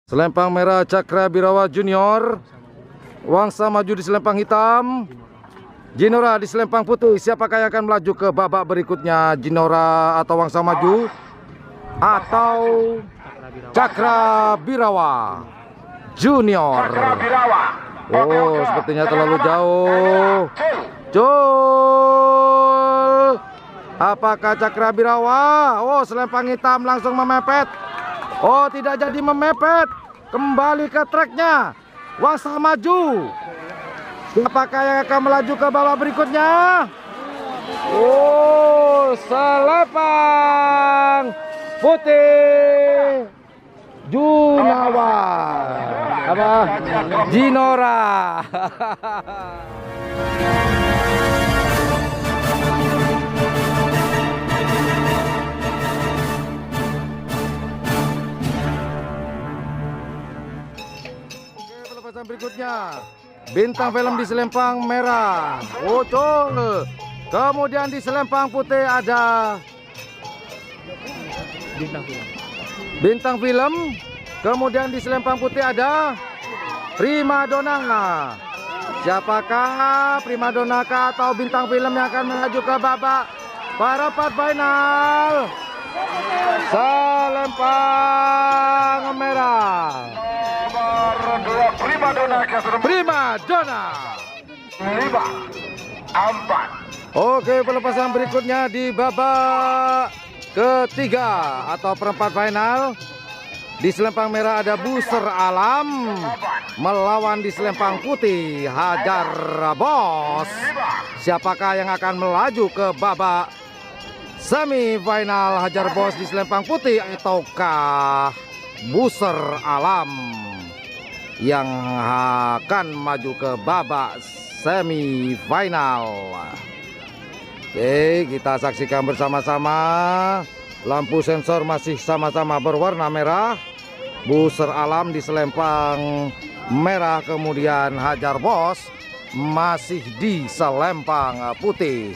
Selempang merah Cakra Birawa Junior. Wangsa maju di selempang hitam. Jinora di selempang putih. Siapakah yang akan melaju ke babak berikutnya? Jinora atau Wangsa maju? Atau Cakra Birawa Junior? Oh, sepertinya terlalu jauh. Cul. Apakah Cakra Birawa? Oh, selempang hitam langsung memepet. Oh, tidak jadi memepet. Kembali ke treknya. Wangsa maju. Siapakah yang akan melaju ke babak berikutnya? Oh, selempang putih Junawa. Apa? Jinora. Pelepasan berikutnya, bintang film di selempang merah, Ucul. Kemudian di selempang putih ada bintang film. Kemudian di selempang putih ada Primadona. Siapakah Primadona atau bintang film yang akan melaju ke babak perempat final? Selempang merah, Primadona. 5-4. Oke, pelepasan berikutnya di babak ketiga atau perempat final. Di selempang merah ada Buser Alam melawan di selempang putih Hajar Bos. Siapakah yang akan melaju ke babak semifinal? Hajar Bos di selempang putih ataukah Buser Alam yang akan maju ke babak semifinal? Oke, kita saksikan bersama-sama. Lampu sensor masih sama-sama berwarna merah. Buser Alam di selempang merah, kemudian Hajar Bos masih di selempang putih.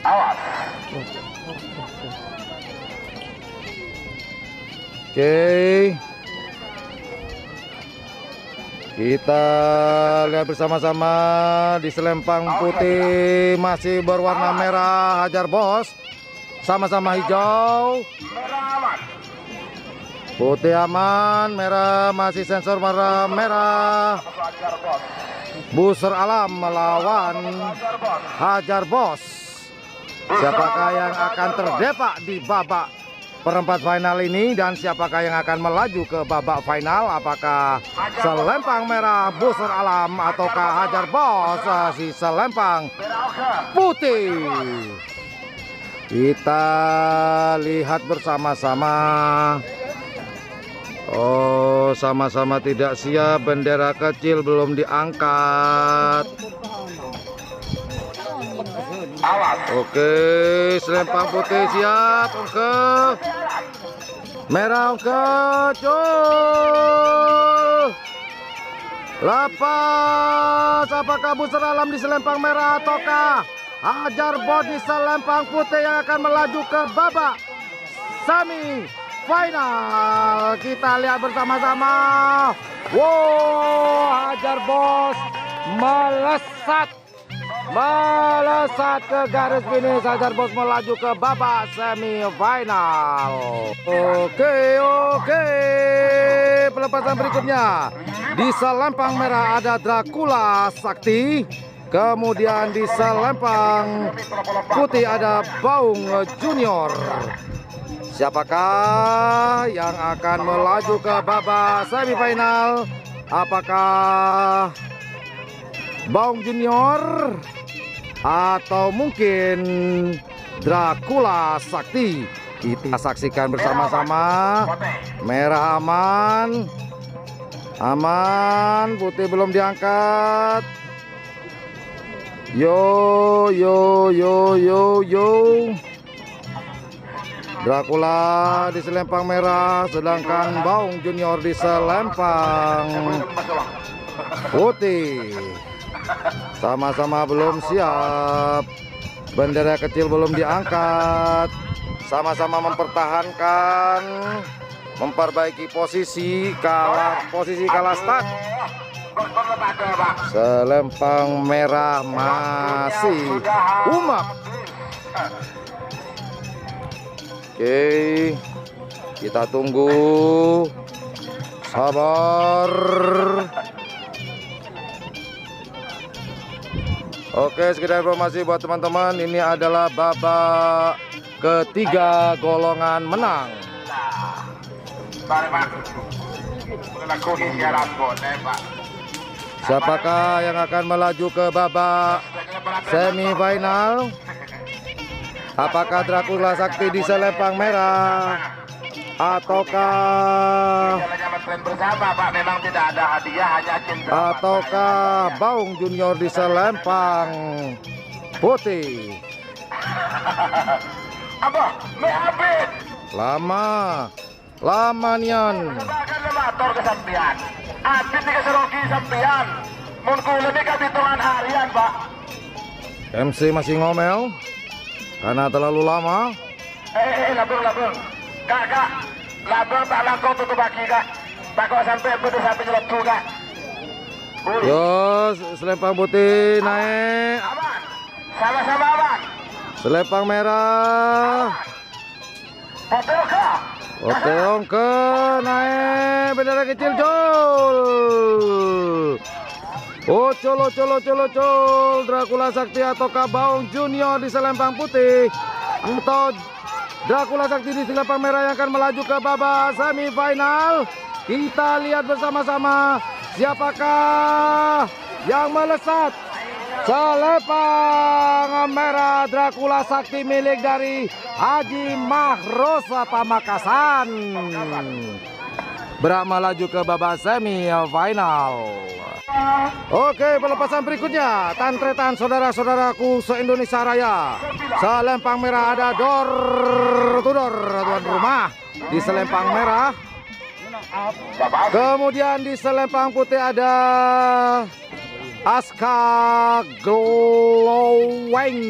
Awas. Oke, kita lihat bersama-sama. Di selempang putih masih berwarna merah Hajar Bos, sama-sama hijau. Putih aman, merah masih sensor warna merah. Buser Alam melawan Hajar Bos. Siapakah yang akan terdepak di babak perempat final ini, dan siapakah yang akan melaju ke babak final? Apakah selempang merah Buser Alam ataukah Hajar Bos si selempang putih? Kita lihat bersama-sama. Oh, sama-sama tidak siap. Bendera kecil belum diangkat. Oke, selempang putih siap. Oke, merah. Oke, cul. Lepas. Apakah Buser Alam di selempang merah ataukah Hajar Bos di selempang putih yang akan melaju ke babak semifinal? Kita lihat bersama-sama. Wow, Hajar Bos melesat ke garis finish. Hajar Bos melaju ke babak semifinal. Oke, pelepasan berikutnya. Di selempang merah ada Dracula Sakti. Kemudian di selempang putih ada Baung Junior. Siapakah yang akan melaju ke babak semifinal? Apakah Baung Junior atau mungkin Dracula Sakti? Kita saksikan bersama-sama. Merah aman, putih belum diangkat. Yo. Dracula di selempang merah, sedangkan Baung Junior di selempang putih. Sama-sama belum siap. Bendera kecil belum diangkat. sama-sama mempertahankan, memperbaiki posisi kalah start. Selempang merah masih Umap. Oke, kita tunggu, sabar. Oke, sekedar informasi buat teman-teman, ini adalah babak ketiga golongan menang. Siapakah yang akan melaju ke babak semifinal? Apakah Dracula Sakti di Selempang merah ataukah Baung Junior di Selempang putih? Lama nian. MC masih ngomel karena terlalu lama. Labung. Kak. Labung tak langkau tutup baki, Kak. Tak kok sampai betul sampai nyeletu, Kak. Yo, Selempang putih naik. Aman. Sama-sama aman. Selempang merah. Oteong ke naik bendera kecil Jol. Oh, colo. Dracula Sakti ataukah Baung Junior di Selempang putih, atau Dracula Sakti di Selempang merah yang akan melaju ke babak semifinal? Kita lihat bersama-sama siapakah yang melesat. Selempang merah Dracula Sakti milik dari Haji Mahrosa Pamakasan berak melaju ke babak semifinal. Oke, pelepasan berikutnya, tantretan saudara-saudaraku se-Indonesia Raya. Selempang merah ada door to door, tuan rumah di Selempang merah. Kemudian di Selempang putih ada Aska Glowing.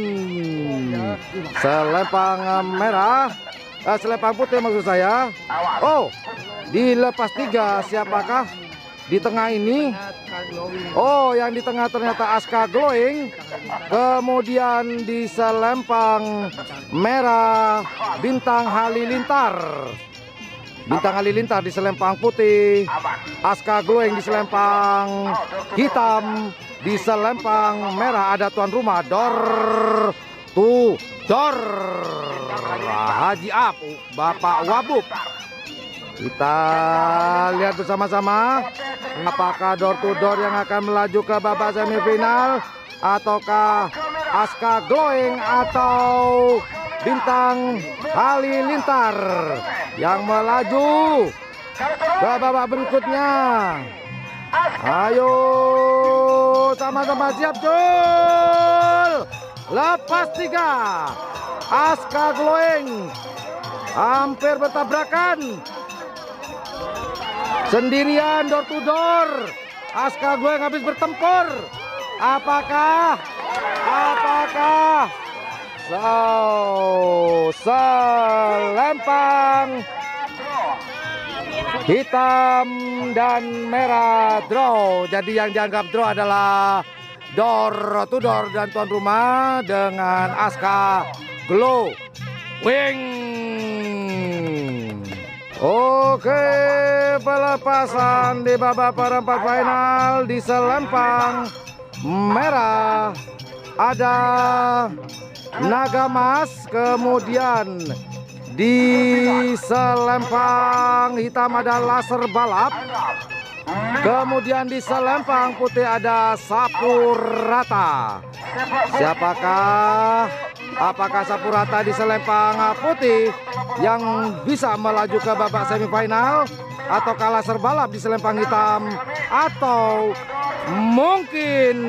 Selempang merah, selempang putih maksud saya. Oh, dilepas 3, siapakah di tengah ini? Oh, yang di tengah ternyata Aska Glowing. Kemudian di Selempang merah Bintang Halilintar. Bintang Halilintar di Selempang putih. Aska Glowing di Selempang hitam. Di Selempang merah ada tuan rumah door to door Haji Apu Bapak Wabub. Kita lihat bersama-sama apakah door to door yang akan melaju ke babak semifinal, ataukah Aska Glowing atau Bintang Halilintar yang melaju ke babak berikutnya. Ayo sama-sama siap Jul. Lepas 3, Aska Glowing hampir bertabrakan sendirian door to door. Aska Glowing habis bertempur. Apakah Selempang hitam dan merah draw. Jadi yang dianggap draw adalah door to door dan tuan rumah dengan Aska Glowing. Oke, pelepasan di babak perempat final di Selempang merah ada Naga Mas, kemudian di Selempang hitam ada Laser Balap, kemudian di Selempang putih ada Sapurata. Apakah Sapurata di Selempang putih yang bisa melaju ke babak semifinal, ataukah Laser Balap di Selempang hitam, atau mungkin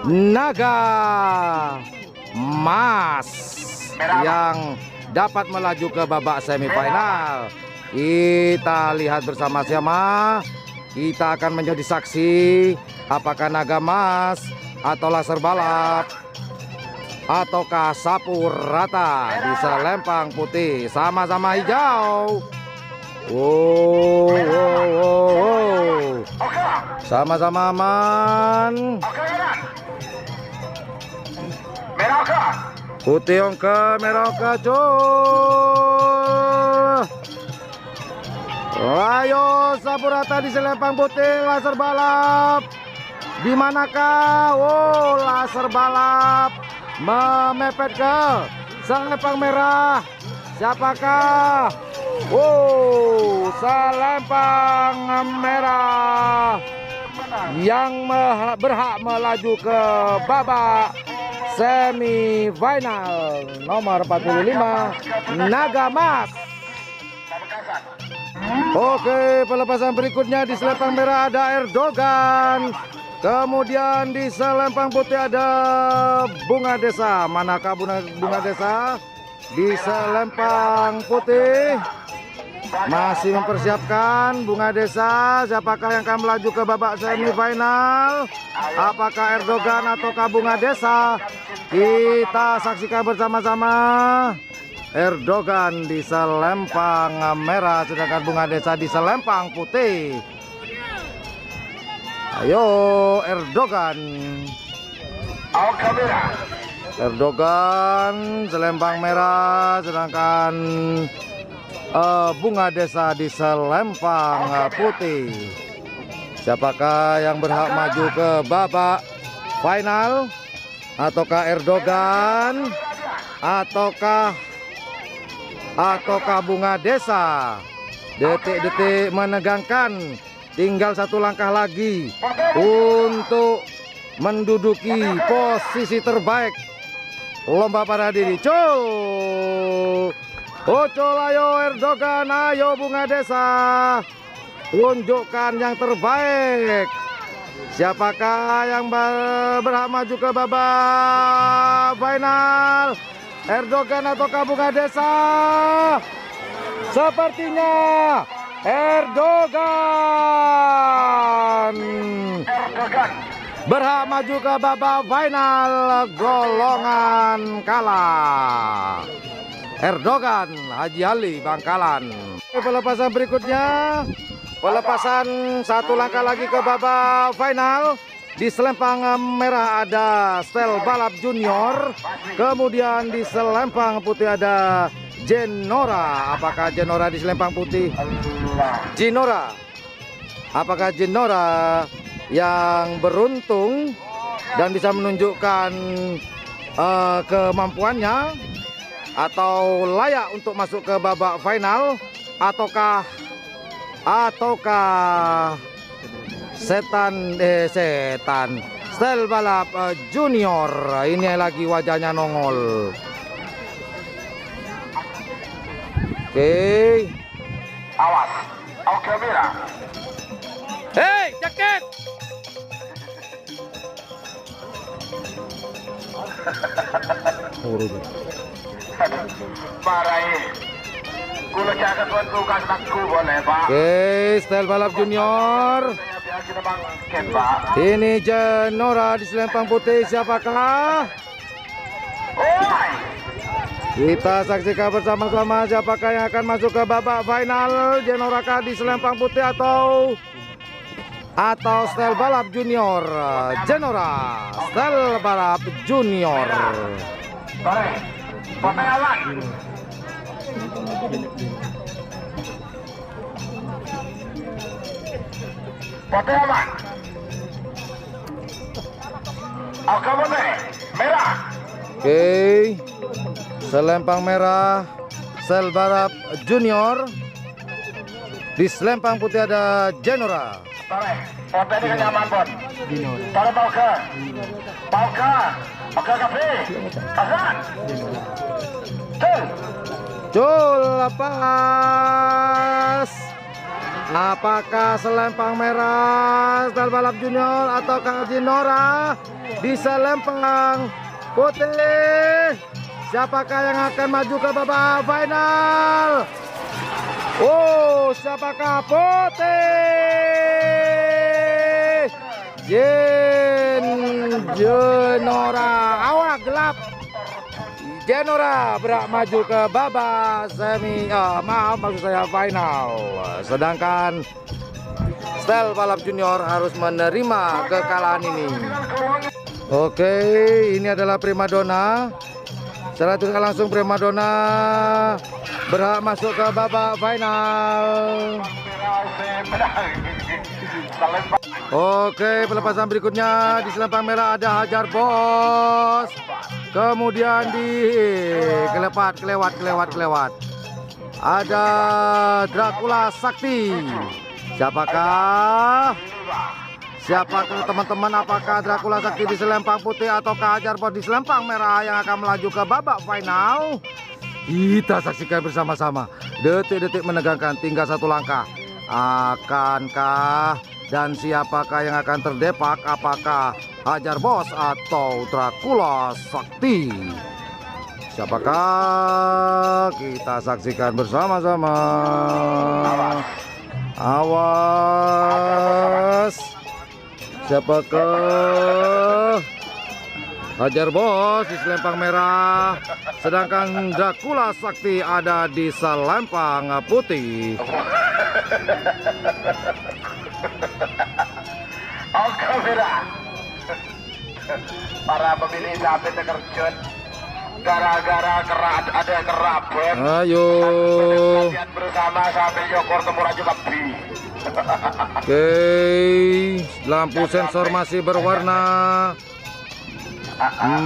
Naga Mas yang dapat melaju ke babak semifinal? Kita lihat bersama-sama. Kita akan menjadi saksi apakah Naga Mas atau Laser Balap ataukah sapu rata di selempang putih? Sama-sama hijau. Wow. Sama-sama aman. Merah oke. Putih oke, merah oke, cul. Ayo sapu rata di selempang putih, laser balap. Di manakah? Oh, laser balap memepet ke selempang merah. Siapakah? Oh, selempang merah yang berhak melaju ke babak semifinal. Nomor 45 Naga Mas. Oke, pelepasan berikutnya di selempang merah ada Erdogan. Kemudian di selempang putih ada Bunga Desa. Manakah Bunga Desa? Di selempang putih masih mempersiapkan Bunga Desa. Siapakah yang akan melaju ke babak semifinal? Apakah Erdogan ataukah Bunga Desa? Kita saksikan bersama-sama. Erdogan di selempang merah, sedangkan Bunga Desa di selempang putih. Ayo Erdogan. Erdogan selempang merah, sedangkan Bunga Desa di selempang putih. Siapakah yang berhak maju ke babak final? Ataukah Erdogan? Ataukah Bunga Desa? Detik-detik menegangkan. Tinggal satu langkah lagi untuk menduduki posisi terbaik lomba pada diri. Cul, ayo Erdogan, ayo Bunga Desa, tunjukkan yang terbaik. Siapakah yang berhak maju ke babak final? Erdogan ataukah Bunga Desa? Sepertinya Erdogan berhak maju ke babak final golongan kalah. Erdogan Haji Ali Bangkalan. Pelepasan berikutnya, pelepasan satu langkah lagi ke babak final. Di selempang merah ada Stel Balap Junior. Kemudian di selempang putih ada Genora. Apakah Genora di selempang putih? Genora. Apakah Genora yang beruntung dan bisa menunjukkan kemampuannya atau layak untuk masuk ke babak final? Ataukah setan Stel Balap Junior? Ini lagi wajahnya nongol. Oke. Awas. Oke, Mira. Hei, jaket. Marahin. Kulo jaga tuan tugas takku boleh, Pak. Oke, Stel Balap Junior. Ini Genora di selempang putih. Siapakah? Kita saksikan bersama-sama siapakah yang akan masuk ke babak final. Genora kah di selempang putih atau Stel Balap Junior? Genora, Stel Balap Junior. Pote aman. Oke, merah. Oke, selempang merah Stel Balap Junior. Di selempang putih ada Genora. Pote ini kenyaman, Bon. Tore Pauke. Oke, kafe. Hasan. Cul, lepas. Apakah selempang merah Stel Balap Junior ataukah Genora di selempang putih? Siapakah yang akan maju ke babak final? Oh, siapakah? Putih. Genora. Awak gelap. Genora berhak maju ke babak semi, maksud saya final. Sedangkan Style Balap Junior harus menerima kekalahan ini. Oke, ini adalah primadona. Secara tidak langsung primadona berhak masuk ke babak final. Oke, pelepasan berikutnya di selempang merah ada Hajar Bos. Kemudian di kelewat. Ada Dracula Sakti. Siapakah teman-teman? Apakah Dracula Sakti di selempang putih ataukah Hajar Bos di selempang merah yang akan melaju ke babak final? Kita saksikan bersama-sama. Detik-detik menegangkan, tinggal satu langkah. Akankah dan siapakah yang akan terdepak? Apakah Hajar Bos atau Dracula Sakti? Siapakah? Kita saksikan bersama-sama. Awas. Siapakah? Hajar Bos di selempang merah, sedangkan Dracula Sakti ada di selempang putih. Oke, merah. Para pemilih sampai terkejut gara-gara ada kerabat. Ayo. Kalian bersama sampai Yogor Temuraju Babi. Oke, lampu sensor masih berwarna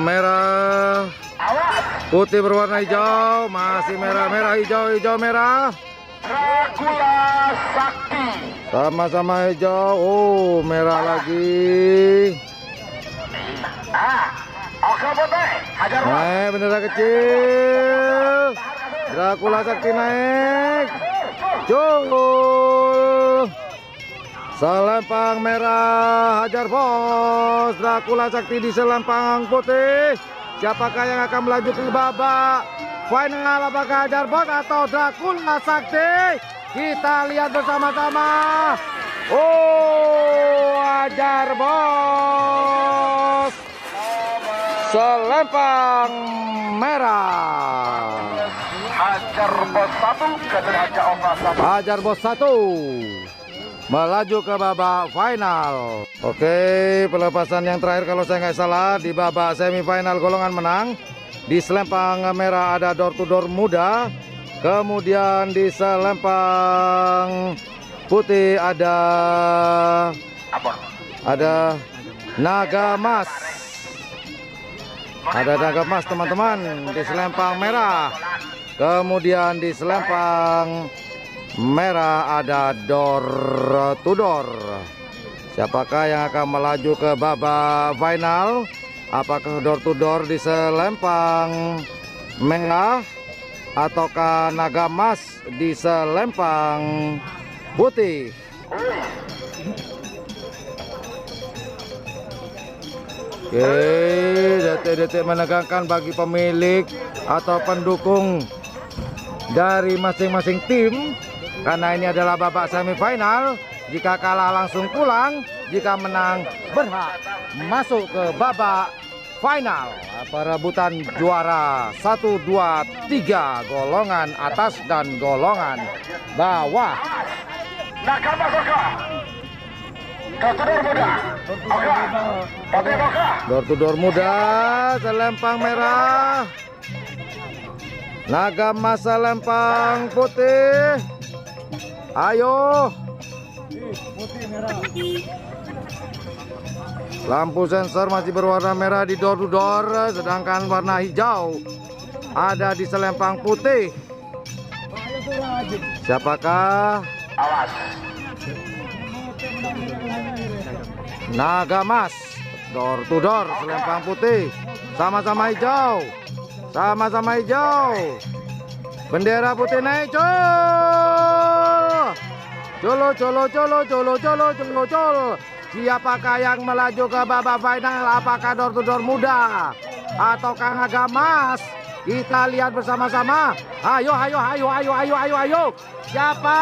merah, putih berwarna hijau, masih merah, hijau, merah. Dracula Sakti. Sama-sama hijau, oh merah lagi. Oke, putih. Hajar Bos. Naik bendera kecil. Dracula Sakti naik. Jul. Selempang merah Hajar Bos, Dracula Sakti di selempang putih. Siapakah yang akan melaju ke babak final? Apakah Hajar Bos atau Dracula Sakti? Kita lihat bersama-sama. Oh, Hajar Bos selempang merah. Hajar Bos 1, Kader Hajar Ova 1. Hajar Bos 1 melaju ke babak final. Oke, pelepasan yang terakhir kalau saya nggak salah di babak semifinal golongan menang. Di selempang merah ada door to door muda. Kemudian di selempang putih ada naga emas. Ada naga emas teman-teman di selempang merah. Kemudian di selempang merah ada door to door. Siapakah yang akan melaju ke babak final? Apakah door to door di selempang merah ataukah naga emas di selempang putih? Oke, detik-detik menegangkan bagi pemilik atau pendukung dari masing-masing tim. Karena ini adalah babak semifinal. Jika kalah langsung pulang, jika menang berhak masuk ke babak final. Perebutan juara 1, 2, 3 golongan atas dan golongan bawah. Naga Mas Oka. Door muda. Oka. Putih Oka. Door to door muda, selempang merah. Naga emas selempang putih. Ayo. Lampu sensor masih berwarna merah di door to door, sedangkan warna hijau ada di selempang putih. Siapakah? Awas. Naga emas, door to door, selempang putih, sama-sama hijau, sama-sama hijau. Bendera putih naik, colo, colo, colo, colo, colo, colo, colo. Siapakah yang melaju ke babak final? Apakah door to door muda ataukah naga emas? Kita lihat bersama-sama. Ayo, ayo, ayo, ayo, ayo, ayo, ayo. Siapa?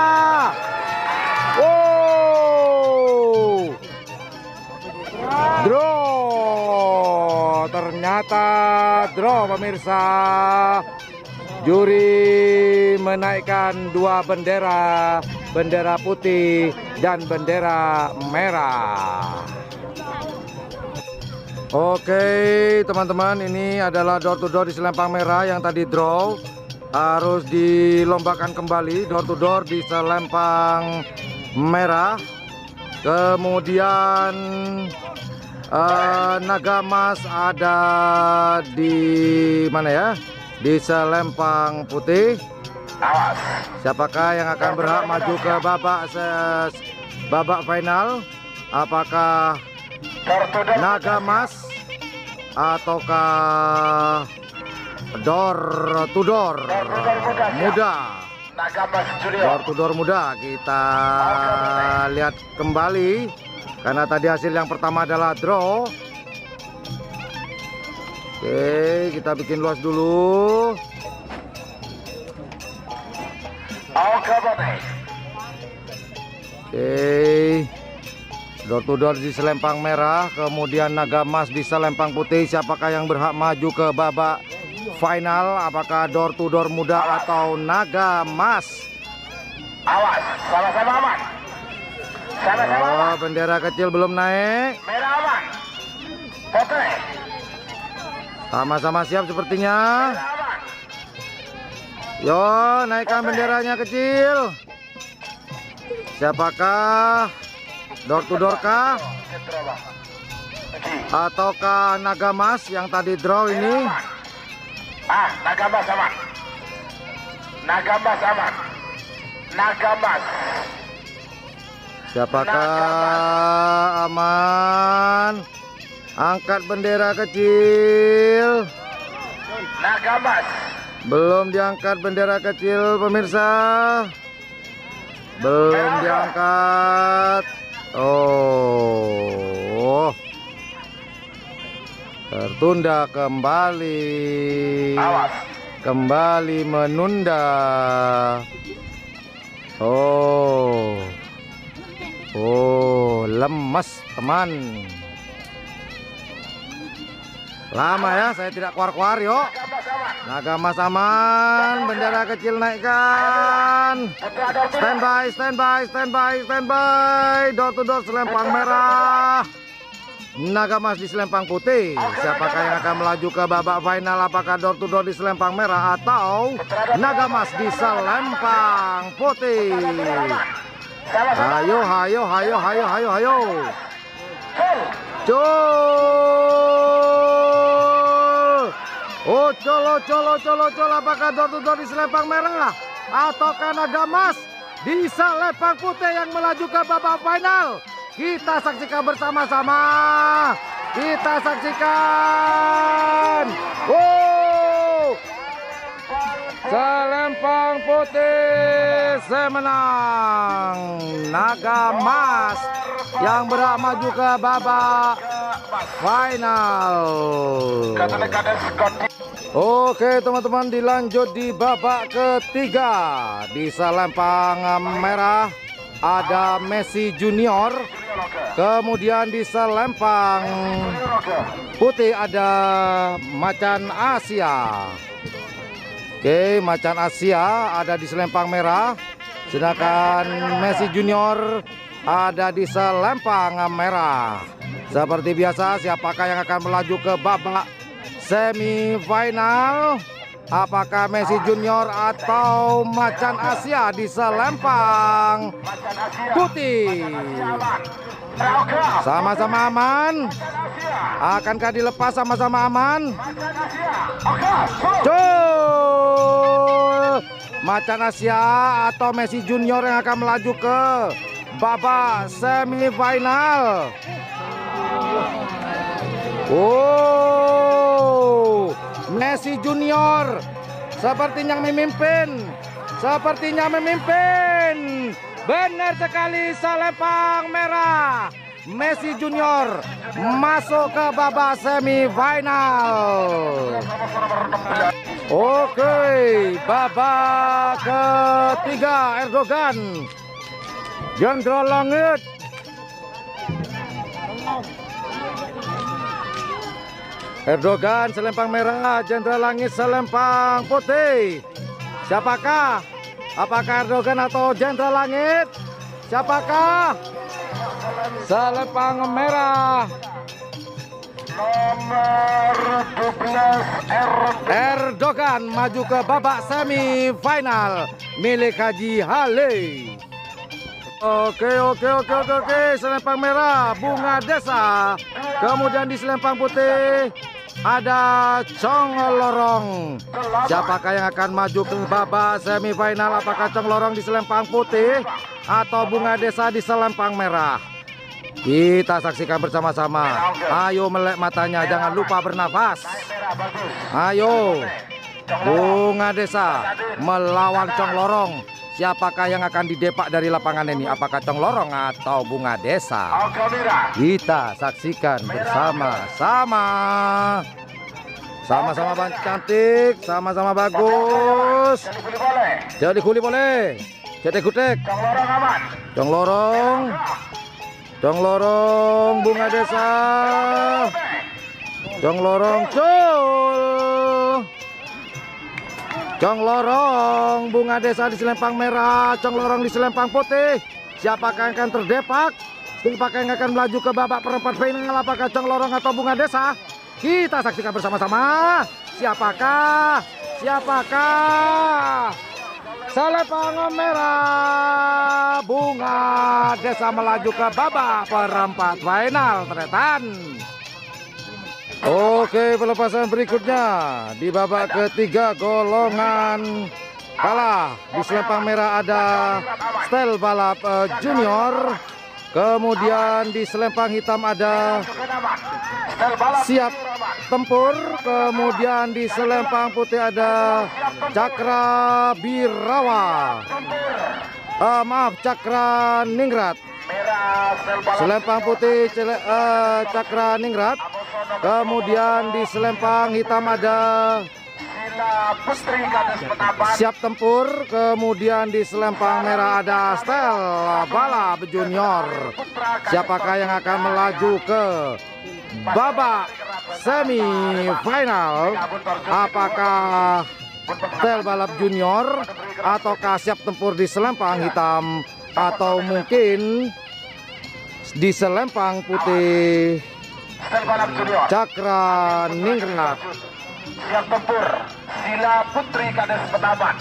Oh, draw ternyata draw pemirsa. Juri menaikkan dua bendera, bendera putih dan bendera merah. Oke teman-teman, ini adalah door to door di Selempang Merah yang tadi draw. Harus dilombakan kembali door to door di Selempang Merah. Kemudian naga emas ada di mana ya? Di Selempang Putih. Siapakah yang akan berhak maju ke babak final? Apakah naga emas ataukah door to door muda? Door to door muda, kita lihat kembali karena tadi hasil yang pertama adalah draw. Oke, kita bikin luas dulu. Oke, door to door di Selempang Merah, kemudian naga emas di Selempang Putih. Siapakah yang berhak maju ke babak final? Apakah door to door muda atau naga emas? Awas, sama-sama aman. Oh, bendera kecil belum naik. Merah aman. Oke. Sama-sama siap sepertinya. Merah aman. Yo, naikkan benderanya kecil. Siapakah? Door to door kah? Ataukah naga emas yang tadi draw ini? Naga emas aman. Naga emas aman. Naga emas. Siapakah aman? Angkat bendera kecil. Naga emas. Belum diangkat bendera kecil pemirsa. Belum diangkat. Oh, tertunda kembali. Awas. Kembali menunda. Oh, lemes teman. Lama ya, saya tidak keluar-keluar. Yuk, naga emas aman, bendera kecil naikkan. Standby, standby, standby, standby. Door to door Selempang Merah, naga emas di Selempang Putih. Siapakah yang akan melaju ke babak final? Apakah door to door di Selempang Merah atau naga emas di Selempang Putih? Hayo, hayo, hayo, hayo, hayo, hayo. Oh, colo, apakah door to door di Selempang Merah ataukah naga emas di Selempang Putih yang melaju ke babak final? Kita saksikan bersama-sama. Kita saksikan. Selempang Putih semenang. Naga emas yang berhak maju ke babak final. Oke teman-teman, dilanjut di babak ketiga. Di Selempang Merah ada Messi Junior. Kemudian di Selempang Putih ada Macan Asia. Oke, Macan Asia ada di Selempang Merah. Sedangkan Messi Junior ada di Selempang Merah. Seperti biasa, siapakah yang akan melaju ke babak semifinal? Apakah Messi Junior atau Macan Asia di Selempang Putih? Sama-sama aman? Akankah dilepas sama-sama aman? Macan Asia atau Messi Junior yang akan melaju ke babak semifinal? Messi Junior sepertinya memimpin. Benar sekali, Selempang Merah. Messi Junior masuk ke babak semifinal. Oke, babak ketiga Erdogan. Gendro langit. Erdogan selempang merah, Jenderal Langit selempang putih. Siapakah? Apakah Erdogan atau Jenderal Langit? Siapakah? Selempang merah. Nomor 12 Erdogan maju ke babak semifinal milik Haji Hale. Oke. Selempang merah Bunga Desa. Kemudian di selempang putih ada Cong Lorong. Siapakah yang akan maju ke babak semifinal? Apakah Cong Lorong di selempang putih atau Bunga Desa di selempang merah? Kita saksikan bersama-sama. Ayo melek matanya, jangan lupa bernafas. Ayo, Bunga Desa melawan Cong Lorong. Siapakah yang akan didepak dari lapangan ini? Apakah Cong Lorong atau Bunga Desa? Kita saksikan bersama-sama. Sama-sama cantik, sama-sama bagus. Jadi kuli boleh. Jadi kutek. Cong Lorong. Cong Lorong Bunga Desa. Cong Lorong cul. Cong Lorong Bunga Desa di selempang merah, Cong Lorong di selempang putih. Siapakah yang akan terdepak? Siapakah yang akan melaju ke babak perempat final? Apakah Cong Lorong atau Bunga Desa? Kita saksikan bersama-sama. Siapakah? Selempang merah Bunga Desa melaju ke babak perempat final, teretan. Oke, pelepasan berikutnya di babak ketiga golongan kalah. Di selempang merah ada Style Balap Junior. Kemudian di selempang hitam ada Siap Tempur. Kemudian di selempang putih ada Cakra Birawa. Cakra Ningrat. Selempang putih Cakra Ningrat. Kemudian di selempang hitam ada Siap Tempur. Kemudian di selempang merah ada Style Balap Junior. Siapakah yang akan melaju ke babak semifinal? Apakah Style Balap Junior ataukah Siap Tempur di selempang hitam, atau mungkin di selempang putih Cakra Ningrat? Siap Tempur Sila Putri Kades Petaban.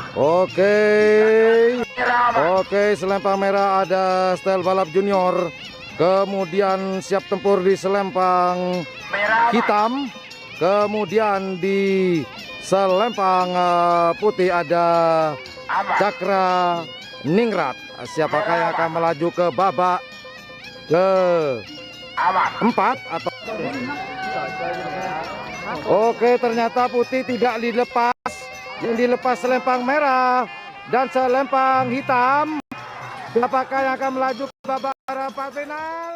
Oke, selempang merah ada Style Balap Junior. Kemudian Siap Tempur di selempang hitam. Kemudian di selempang putih ada Cakra Ningrat. Siapakah yang akan melaju ke babak keempat atau? Oke, ternyata putih tidak dilepas. Yang dilepas selempang merah dan selempang hitam. Siapakah yang akan melaju ke babak perempat final?